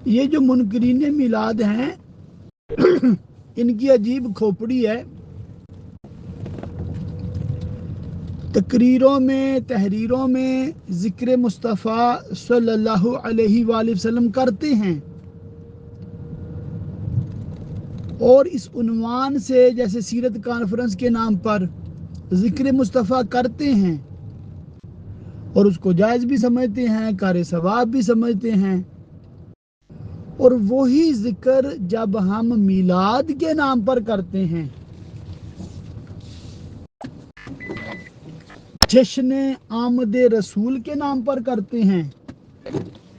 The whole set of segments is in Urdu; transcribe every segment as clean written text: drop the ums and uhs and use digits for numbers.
یہ جو منکرین میلاد ہیں ان کی عجیب کھوپڑی ہے، تقریروں میں، تحریروں میں ذکر مصطفیٰ صلی اللہ علیہ وآلہ وسلم کرتے ہیں، اور اس عنوان سے جیسے سیرت کانفرنس کے نام پر ذکر مصطفیٰ کرتے ہیں اور اس کو جائز بھی سمجھتے ہیں، کار ثواب بھی سمجھتے ہیں، اور وہی ذکر جب ہم میلاد کے نام پر کرتے ہیں، جشن آمد رسول کے نام پر کرتے ہیں،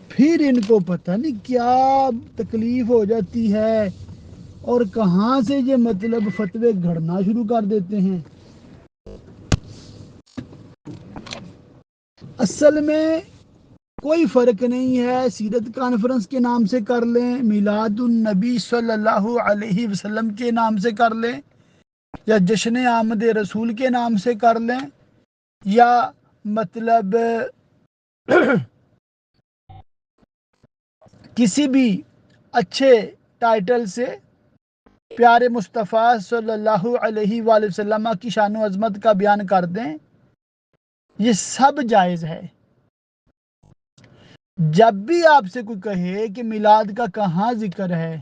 پھر ان کو پتہ نہیں کیا تکلیف ہو جاتی ہے اور کہاں سے یہ مطلب فتوے گھڑنا شروع کر دیتے ہیں۔ اصل میں کوئی فرق نہیں ہے، سیرت کانفرنس کے نام سے کر لیں، میلاد النبی صلی اللہ علیہ وسلم کے نام سے کر لیں، یا جشن آمد رسول کے نام سے کر لیں، یا مطلب کسی بھی اچھے ٹائٹل سے پیارے مصطفیٰ صلی اللہ علیہ وآلہ وسلم کی شان و عظمت کا بیان کر دیں، یہ سب جائز ہے۔ جب بھی آپ سے کوئی کہے کہ میلاد کا کہاں ذکر ہے،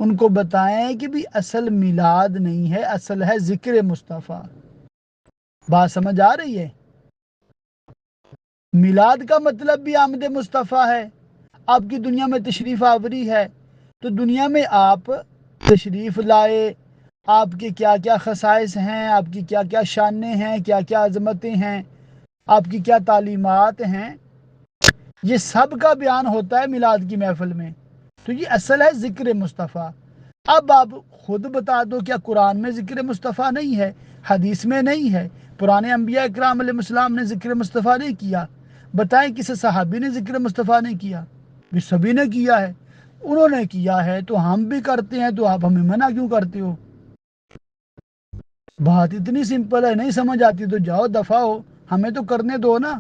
ان کو بتائیں کہ بھی اصل میلاد نہیں ہے، اصل ہے ذکر مصطفیٰ۔ بات سمجھ آ رہی ہے؟ میلاد کا مطلب بھی آمد مصطفیٰ ہے۔ آپ کی دنیا میں تشریف آوری ہے تو دنیا میں آپ تشریف لائے، آپ کے کیا کیا خصائص ہیں، آپ کی کیا کیا شانیں ہیں، کیا کیا عظمتیں ہیں، آپ کی کیا تعلیمات ہیں، یہ سب کا بیان ہوتا ہے میلاد کی محفل میں۔ تو یہ اصل ہے ذکر مصطفیٰ۔ اب آپ خود بتا دو، کیا قرآن میں ذکر مصطفیٰ نہیں ہے، حدیث میں نہیں ہے، پرانے انبیاء اکرام علیہ السلام نے ذکر مصطفیٰ نہیں کیا؟ بتائیں کسی صحابی نے ذکر مصطفیٰ نہیں کیا؟ بھی سبھی نے کیا ہے، انہوں نے کیا ہے تو ہم بھی کرتے ہیں، تو آپ ہمیں منع کیوں کرتے ہو؟ بات اتنی سمپل ہے، نہیں سمجھ آتی تو جاؤ دفع ہو، ہمیں تو کرنے دو نا۔